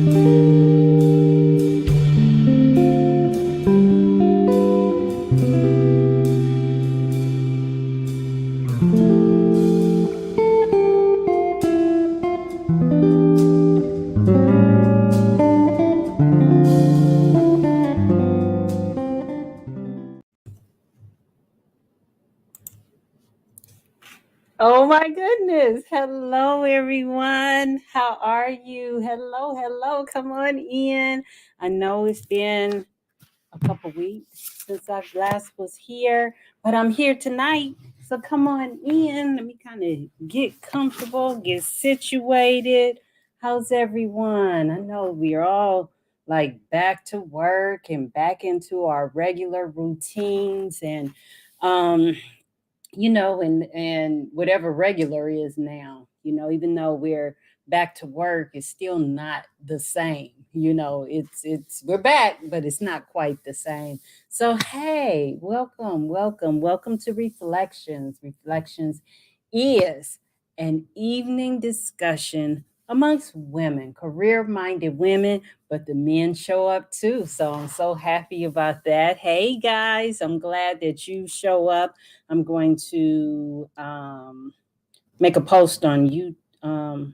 Oh my goodness. Hello, everyone. How are you? Hello, hello. Come on in. I know it's been a couple weeks since I last was here, but I'm here tonight. So come on in. Let me kind of get comfortable, get situated. How's everyone? I know we're all like back to work and back into our regular routines and um and whatever regular is now, even though we're back to work, it's still not the same. It's we're back, but it's not quite the same. So hey, welcome to Reflections is an evening discussion amongst women, career-minded women, but the men show up too. So I'm so happy about that. Hey guys, I'm glad that you show up. I'm going to make a post on you on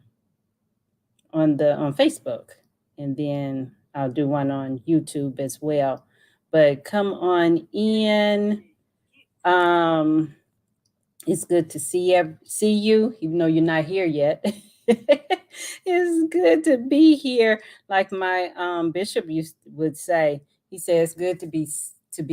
Facebook, and then I'll do one on YouTube as well. But come on in. Um, it's good to see you, even though you're not here yet. It's good to be here, like my bishop would say. He says, "Good to be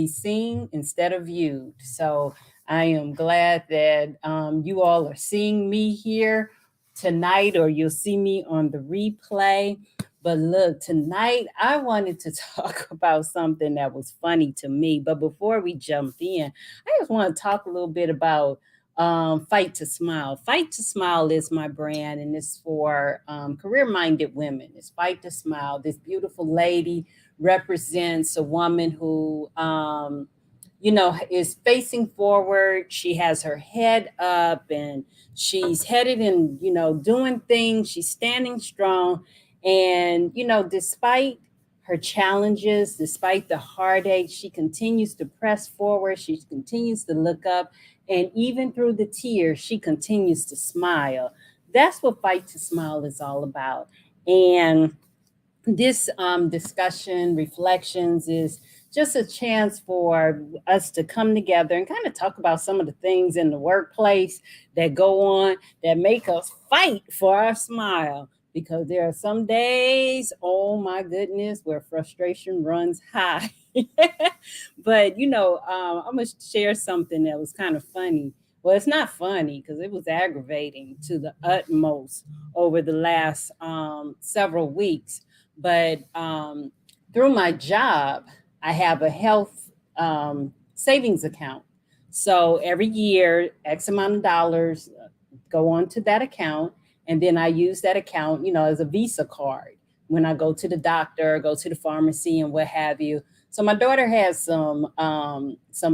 seen instead of viewed." So I am glad that you all are seeing me here tonight, or you'll see me on the replay. But look, tonight I wanted to talk about something that was funny to me. But before we jump in, I just want to talk a little bit about Fight to Smile. Fight to Smile is my brand, and it's for career-minded women. It's Fight to Smile. This beautiful lady represents a woman who, is facing forward. She has her head up, and she's headed in, doing things. She's standing strong, and despite her challenges, despite the heartache, she continues to press forward. She continues to look up. And even through the tears, she continues to smile. That's what Fight to Smile is all about. And this discussion, reflections, is just a chance for us to come together and kind of talk about some of the things in the workplace that go on that make us fight for our smile. Because there are some days, oh my goodness, where frustration runs high. But I'm gonna share something that was kind of funny. Well, it's not funny because it was aggravating to the utmost over the last several weeks. But through my job, I have a health savings account. So every year, X amount of dollars go onto that account, and then I use that account, as a Visa card when I go to the doctor, go to the pharmacy, and what have you. So my daughter has some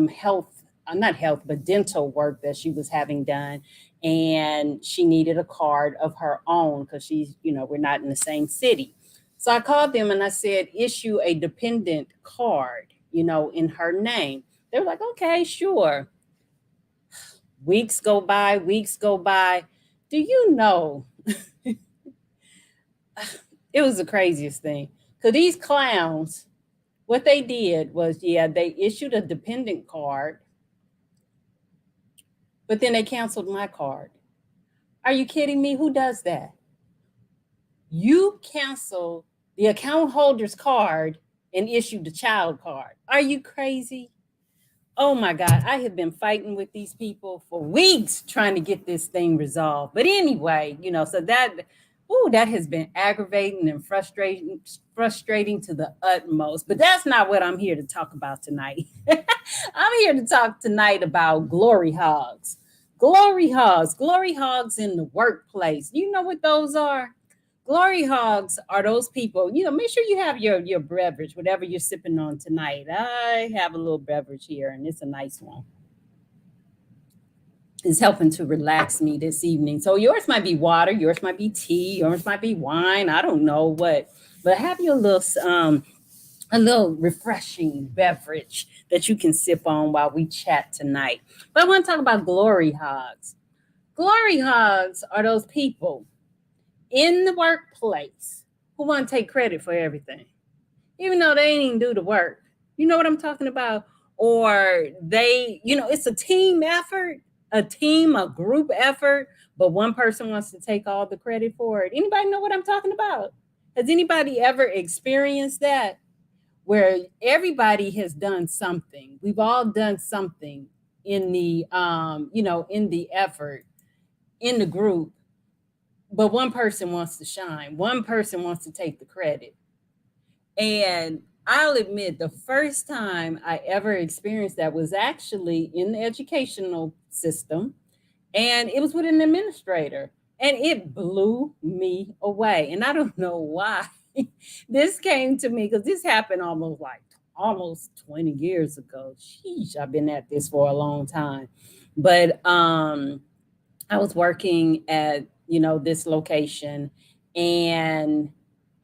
health, not health, but dental work that she was having done, and she needed a card of her own because she's, we're not in the same city. So I called them and I said, issue a dependent card, in her name. They were like, okay, sure. Weeks go by. Do you know? It was the craziest thing. Because these clowns, what they did was, they issued a dependent card, but then they canceled my card. Are you kidding me? Who does that? You cancel the account holder's card and issue the child card. Are you crazy? Oh my God, I have been fighting with these people for weeks trying to get this thing resolved. But anyway, so that has been aggravating and frustrating to the utmost. But that's not what I'm here to talk about tonight. I'm here to talk tonight about Glory-Hogs. Glory-Hogs in the workplace. You know what those are? Glory-Hogs are those people, make sure you have your beverage, whatever you're sipping on tonight. I have a little beverage here, and it's a nice one. It's helping to relax me this evening. So yours might be water, yours might be tea, yours might be wine. I don't know what But have your little a little refreshing beverage that you can sip on while we chat tonight. But I want to talk about glory hogs. Glory hogs are those people in the workplace who want to take credit for everything, even though they ain't even do the work. You know what I'm talking about? Or they, it's a team effort, a group effort, but one person wants to take all the credit for it. Anybody know what I'm talking about? Has anybody ever experienced that? Where everybody has done something. We've all done something in the in the effort, in the group, but one person wants to shine. One person wants to take the credit. And I'll admit, the first time I ever experienced that was actually in the educational system, and it was with an administrator, and it blew me away. And I don't know why this came to me, because this happened almost 20 years ago. Sheesh, I've been at this for a long time. But I was working at this location, and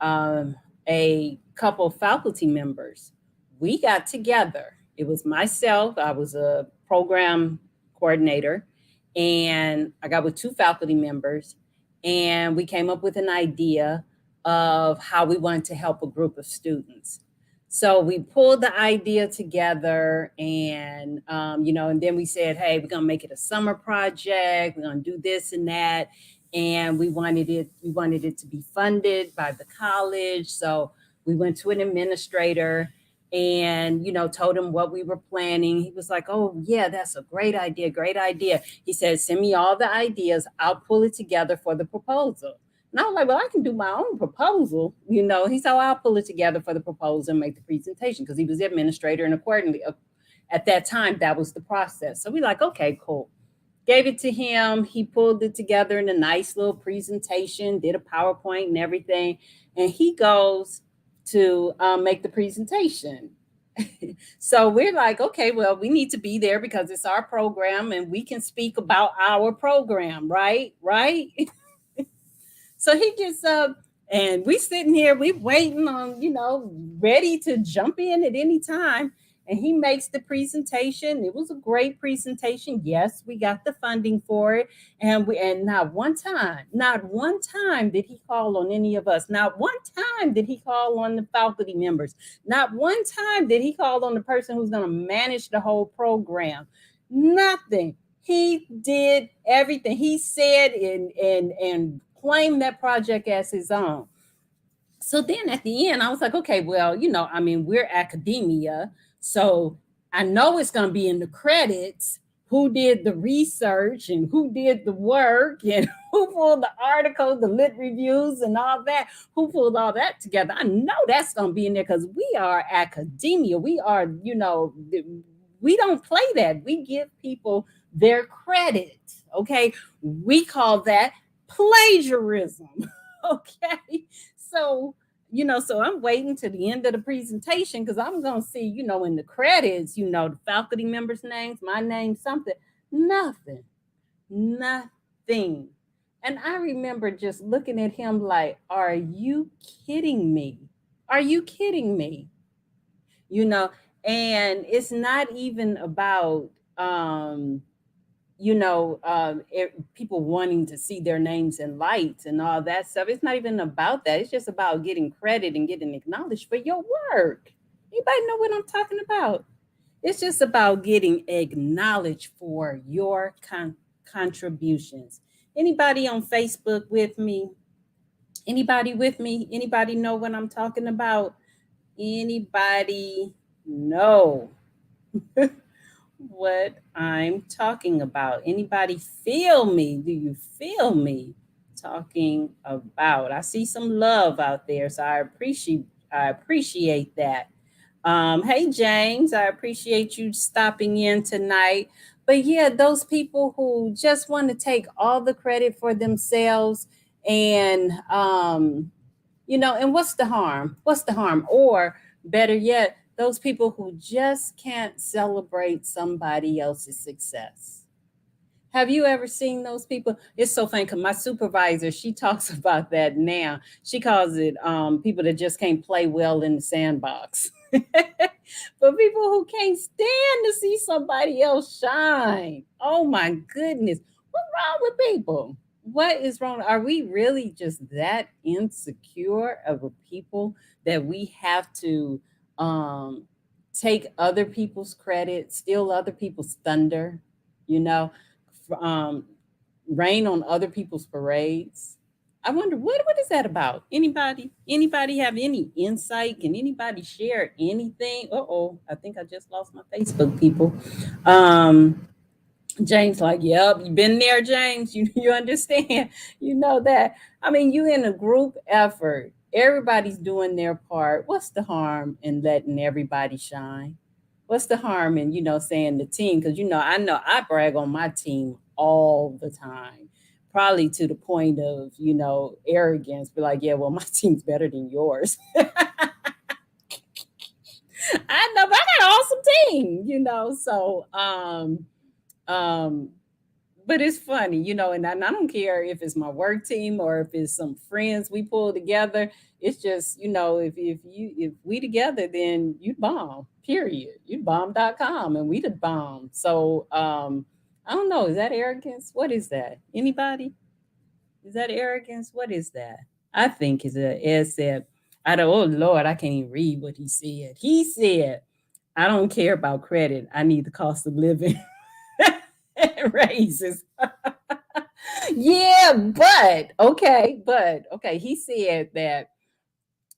um, a couple faculty members, we got together. It was myself. I was a program coordinator, and I got with two faculty members, and we came up with an idea of how we wanted to help a group of students. So we pulled the idea together, and and then we said, hey, we're gonna make it a summer project, we're gonna do this and that. And we wanted it to be funded by the college. So we went to an administrator and told him what we were planning. He was like, oh yeah, that's a great idea, great idea. He said, send me all the ideas, I'll pull it together for the proposal. And I was like, well, I can do my own proposal. He said, oh, I'll pull it together for the proposal and make the presentation, because he was the administrator. And accordingly, at that time, that was the process. So we like, okay, cool. Gave it to him. He pulled it together in a nice little presentation, did a PowerPoint and everything. And he goes to make the presentation. So we're like, okay, well, we need to be there because it's our program and we can speak about our program, right? Right. So he gets up, and we sitting here, we waiting on, ready to jump in at any time. And he makes the presentation. It was a great presentation. Yes, we got the funding for it. And not one time did he call on any of us. Not one time did he call on the faculty members. Not one time did he call on the person who's going to manage the whole program. Nothing. He did everything. He said and claimed that project as his own. So then at the end, I was like, okay, well, we're academia. So I know it's going to be in the credits who did the research and who did the work and who pulled the articles, the lit reviews and all that, who pulled all that together. I know that's going to be in there because we are academia. We are, we don't play that. We give people their credit. Okay. We call that plagiarism. Okay. So I'm waiting to the end of the presentation because I'm going to see, in the credits, the faculty members' names, my name, something. Nothing. Nothing. And I remember just looking at him like, are you kidding me? Are you kidding me? And it's not even about, people wanting to see their names in lights and all that stuff. It's not even about that. It's just about getting credit and getting acknowledged for your work. Anybody know what I'm talking about? It's just about getting acknowledged for your contributions. Anybody on Facebook with me? Anybody with me? Anybody know what I'm talking about? Anybody know what I'm talking about? Anybody feel me? Do you feel me talking about? I see some love out there, so I appreciate that. Hey James, I appreciate you stopping in tonight. But yeah, those people who just want to take all the credit for themselves, and and what's the harm? What's the harm? Or better yet, those people who just can't celebrate somebody else's success. Have you ever seen those people? It's so funny because my supervisor, she talks about that now. She calls it people that just can't play well in the sandbox. But people who can't stand to see somebody else shine. Oh my goodness. What's wrong with people? What is wrong? Are we really just that insecure of a people that we have to um, take other people's credit, steal other people's thunder, you know? um, rain on other people's parades. I wonder what is that about? Anybody have any insight? Can anybody share anything? Oh, I think I just lost my Facebook people. Um, James, like, yep, you been there, James. You understand. You know that. I mean, you in a group effort. Everybody's doing their part. What's the harm in letting everybody shine? What's the harm in, saying the team? Because I know I brag on my team all the time. Probably to the point of, arrogance. Be like, yeah, well, my team's better than yours. I know, but I got an awesome team. So um but it's funny, and I don't care if it's my work team or if it's some friends we pull together. It's just, if we together, then you bomb, period. You bomb.com and we the bomb. So I don't know, is that arrogance? What is that? Anybody? Is that arrogance? What is that? I think it's a Ed said, I don't, oh Lord, I can't even read what he said. He said, I don't care about credit. I need the cost of living raises. Yeah, but okay. He said that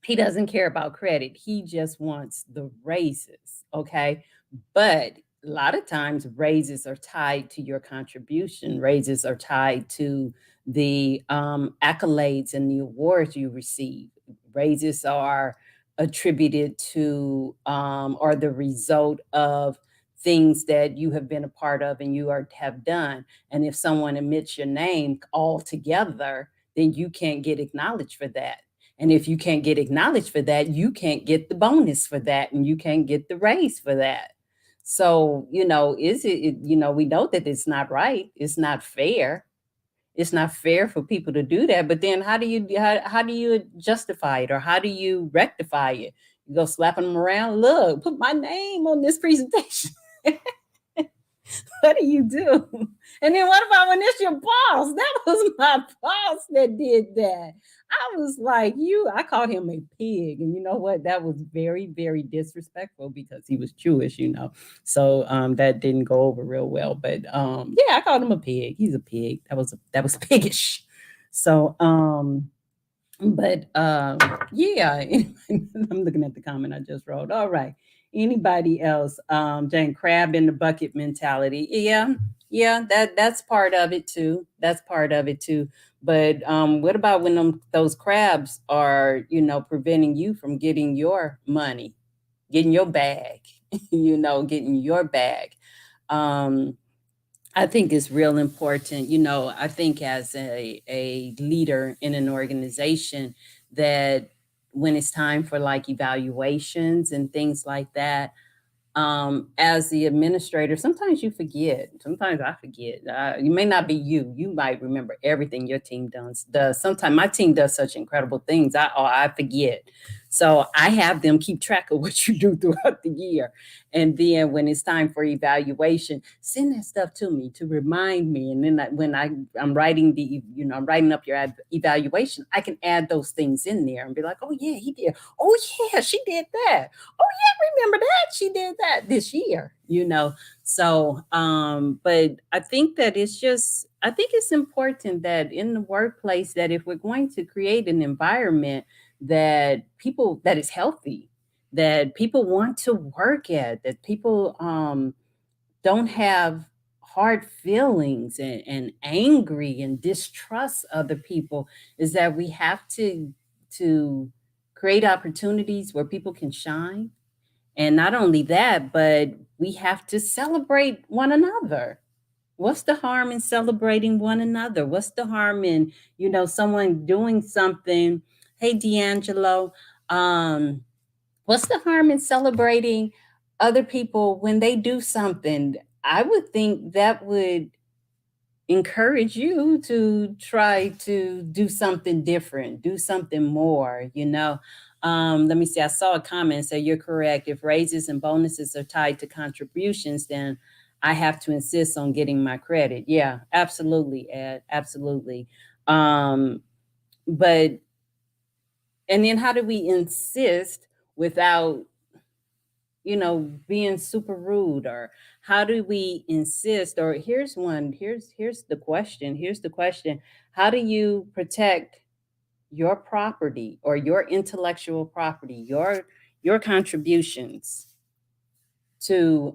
he doesn't care about credit. He just wants the raises. Okay. But a lot of times raises are tied to your contribution. Raises are tied to the accolades and the awards you receive. Raises are attributed to or the result of things that you have been a part of and have done. And if someone omits your name altogether, then you can't get acknowledged for that. And if you can't get acknowledged for that, you can't get the bonus for that and you can't get the raise for that. So, we know that it's not right. It's not fair. It's not fair for people to do that. But then how do you justify it or how do you rectify it? You go slapping them around. Look, put my name on this presentation. What do you do? And then what about when it's your boss? That was my boss that did that. I was like, I called him a pig. And you know what? That was very, very disrespectful because he was Jewish. So that didn't go over real well. But yeah, I called him a pig. He's a pig. That was piggish. So but yeah, I'm looking at the comment I just wrote. All right. Anybody else? Jane, crab in the bucket mentality. Yeah, that's part of it too. That's part of it too. But what about when those crabs are, preventing you from getting your money, getting your bag, getting your bag? Um, I think it's real important. I think as a leader in an organization that when it's time for like evaluations and things like that, as the administrator, sometimes you forget. Sometimes I forget. You may not be you. You might remember everything your team does. Sometimes my team does such incredible things. I forget. So I have them keep track of what you do throughout the year. And then when it's time for evaluation, send that stuff to me to remind me. And then when I'm writing I'm writing up your evaluation, I can add those things in there and be like, oh yeah, he did. Oh yeah, she did that. Oh yeah, remember that she did that this year. So but I think it's important that in the workplace that if we're going to create an environment that is healthy, that people want to work at, that people don't have hard feelings and angry and distrust other people, is that we have to create opportunities where people can shine. And not only that, but we have to celebrate one another. What's the harm in celebrating one another? What's the harm in, someone doing something? Hey, D'Angelo, um, what's the harm in celebrating other people when they do something? I would think that would encourage you to try to do something different, do something more, Let me see, I saw a comment say you're correct. If raises and bonuses are tied to contributions, then I have to insist on getting my credit. Yeah, absolutely, Ed. Absolutely. Um, but and then how do we insist without being super rude? Or how do we insist? Or here's the question: how do you protect your property or your intellectual property, your contributions to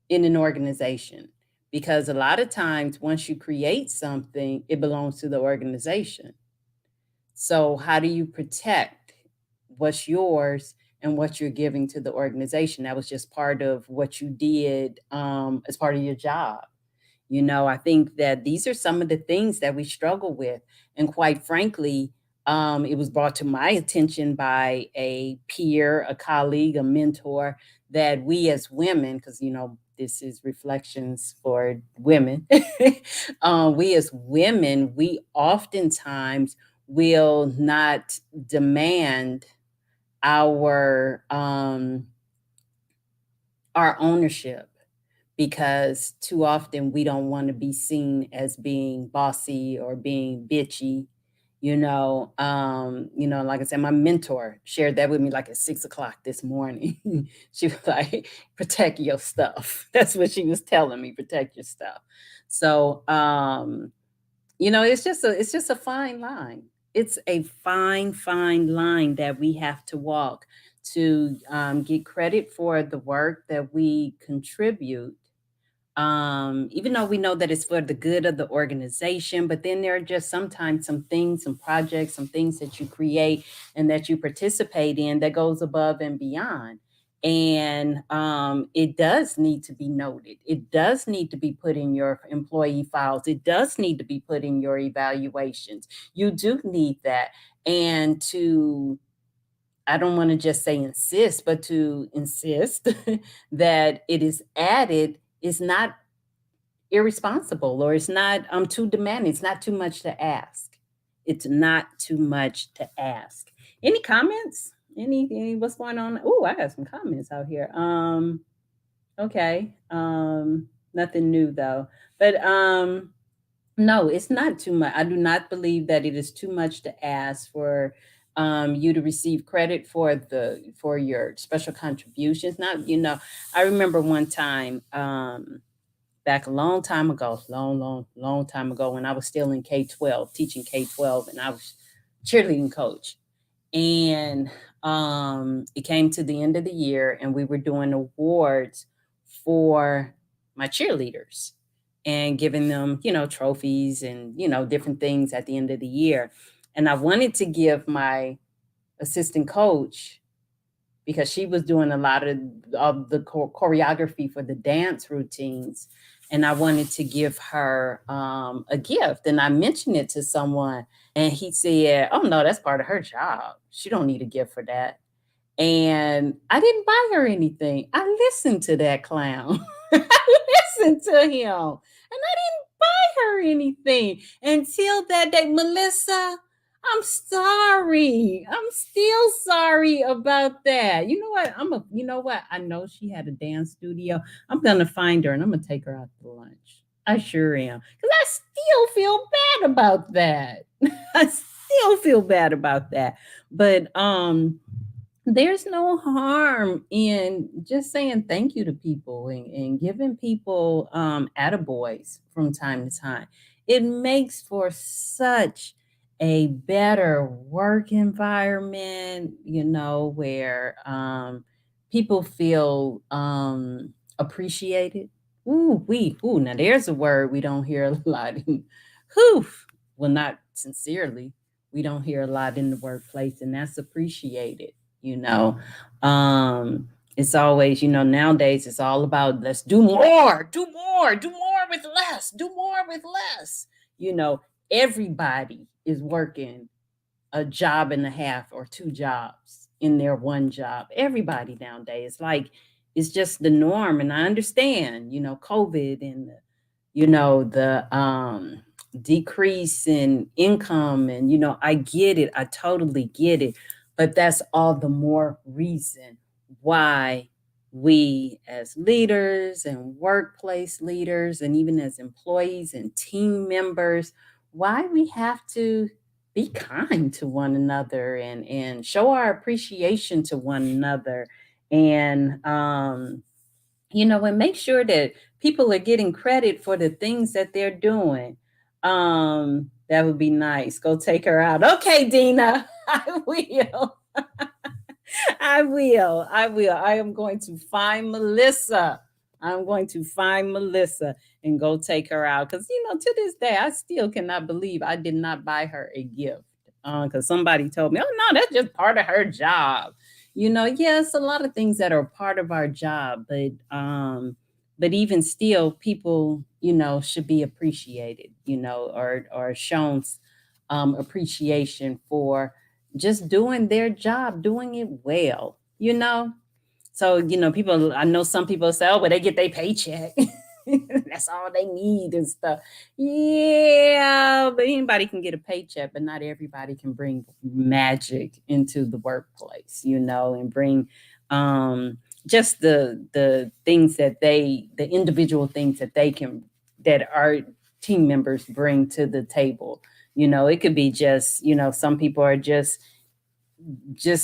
in an organization? Because a lot of times once you create something, it belongs to the organization. So how do you protect what's yours and what you're giving to the organization? That was just part of what you did as part of your job. I think that these are some of the things that we struggle with. And quite frankly, it was brought to my attention by a peer, a colleague, a mentor, that we as women, because, this is reflections for women, we as women, we oftentimes will not demand our um, our ownership, because too often we don't want to be seen as being bossy or being bitchy. Like I said, my mentor shared that with me like at 6 o'clock this morning. She was like, protect your stuff. That's what she was telling me, protect your stuff. So it's just a fine line. It's a fine, fine line that we have to walk to get credit for the work that we contribute, even though we know that it's for the good of the organization. But then there are just sometimes some things, some projects, some things that you create and that you participate in that goes above and beyond. And it does need to be noted. It does need to be put in your employee files. It does need to be put in your evaluations. You do need that. And I don't want to just say insist, but to insist that it is added is not irresponsible, or it's not too demanding. It's not too much to ask. It's not too much to ask. Any comments? Any what's going on? Oh, I got some comments out here. Okay. Nothing new though. But no, it's not too much. I do not believe that it is too much to ask for you to receive credit for your special contributions. Not, I remember one time back a long time ago, long, long, long time ago, when I was still in K-12, teaching K-12, and I was cheerleading coach. And it came to the end of the year, and we were doing awards for my cheerleaders and giving them, trophies and, different things at the end of the year. And I wanted to give my assistant coach, because she was doing a lot of the choreography for the dance routines. And I wanted to give her a gift. And I mentioned it to someone, and he said, oh no, that's part of her job. She don't need a gift for that. And I didn't buy her anything. I listened to that clown. I listened to him. And I didn't buy her anything until that day. Melissa, I'm sorry. I'm still sorry about that. You know what? I know she had a dance studio. I'm gonna find her and I'm gonna take her out to lunch. I sure am. Because I still feel bad about that. I still feel bad about that. But there's no harm in just saying thank you to people, and giving people attaboys from time to time. It makes for such a better work environment, where people feel appreciated. Ooh, now there's a word we don't hear a lot. Whew, well, not sincerely. We don't hear a lot in the workplace, and that's appreciated. you know it's always, nowadays it's all about let's do more, do more with less, do more with less. you know Everybody is working a job and a half or two jobs in their one job. Everybody nowadays, like, it's just the norm. And I understand, COVID and the decrease in income. And I get it, I totally get it, but that's all the more reason why we as leaders and workplace leaders and even as employees and team members, why we have to be kind to one another and show our appreciation to one another. And and make sure that people are getting credit for the things that they're doing. That would be nice. Go take her out. Okay, Dina, I will. I will. I will. I am going to find Melissa. I'm going to find Melissa and go take her out. Because, to this day, I still cannot believe I did not buy her a gift. Because somebody told me, oh, no, that's just part of her job. Yes, a lot of things that are part of our job, but even still, people, should be appreciated, or shown appreciation for just doing their job, doing it well. So, people, I know some people say, oh, but they get their paycheck. That's all they need and stuff. Yeah, but anybody can get a paycheck, but not everybody can bring magic into the workplace, and bring just the things the individual things that our team members bring to the table. It could be just, some people are just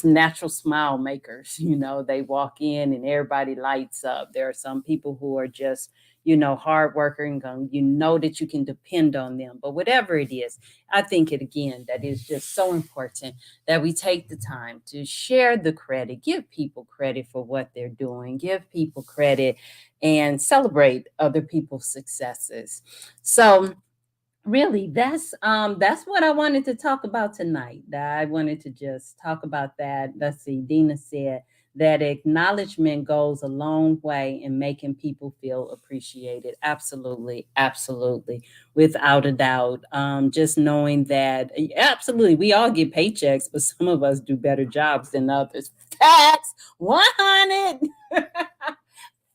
natural smile makers. They walk in and everybody lights up. There are some people who are just, hard worker, and that you can depend on them. But whatever it is, I think it again that is just so important that we take the time to share the credit, give people credit for what they're doing, give people credit, and celebrate other people's successes. So really, that's what I wanted to talk about tonight. I wanted to just talk about that. Let's see, Dina said that acknowledgement goes a long way in making people feel appreciated. Absolutely, absolutely, without a doubt. Just knowing that, absolutely, we all get paychecks, but some of us do better jobs than others. Facts 100.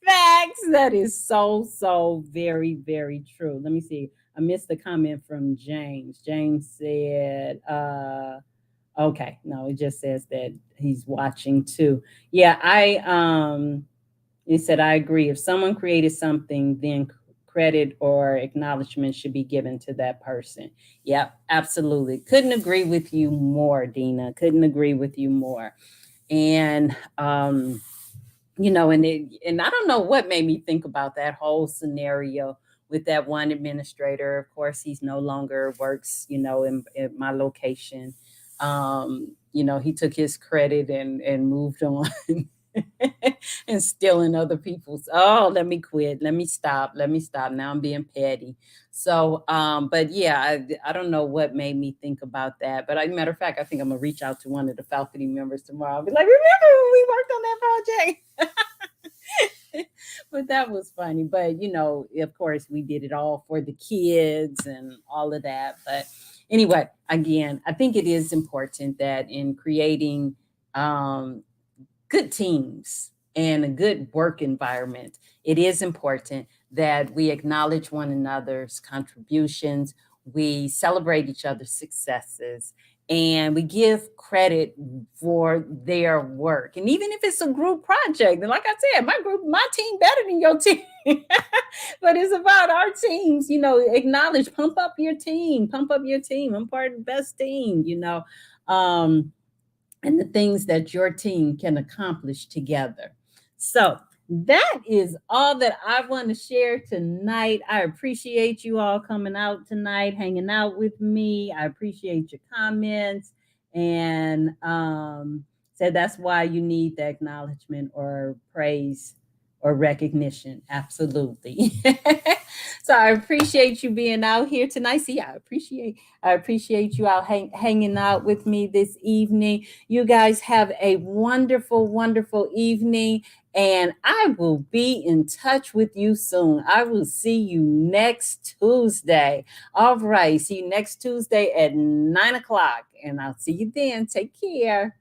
Facts. That is so, so very, very true. Let me see. I missed the comment from James. James said, okay, no, it just says that he's watching too. Yeah, he said, I agree. If someone created something, then credit or acknowledgement should be given to that person. Yep, absolutely. Couldn't agree with you more, Dina. Couldn't agree with you more. And and I don't know what made me think about that whole scenario with that one administrator. Of course, he's no longer works, in my location. He took his credit and moved on. And stealing other people's. Oh, let me quit. Let me stop. Let me stop. Now I'm being petty. So, but yeah, I don't know what made me think about that. But as a matter of fact, I think I'm gonna reach out to one of the faculty members tomorrow. I'll be like, remember when we worked on that project? But that was funny. But of course, we did it all for the kids and all of that. But anyway, again, I think it is important that in creating good teams and a good work environment, it is important that we acknowledge one another's contributions, we celebrate each other's successes, and we give credit for their work. And even if it's a group project, and like I said, my team better than your team. But it's about our teams, acknowledge, pump up your team, pump up your team. I'm part of the best team, and the things that your team can accomplish together. So that is all that I want to share tonight. I appreciate you all coming out tonight, hanging out with me. I appreciate your comments. And so that's why you need the acknowledgement or praise or recognition. Absolutely. So I appreciate you being out here tonight. See, I appreciate you all hanging out with me this evening. You guys have a wonderful, wonderful evening, and I will be in touch with you soon. I will see you next Tuesday. All right, see you next Tuesday at 9 o'clock, and I'll see you then. Take care.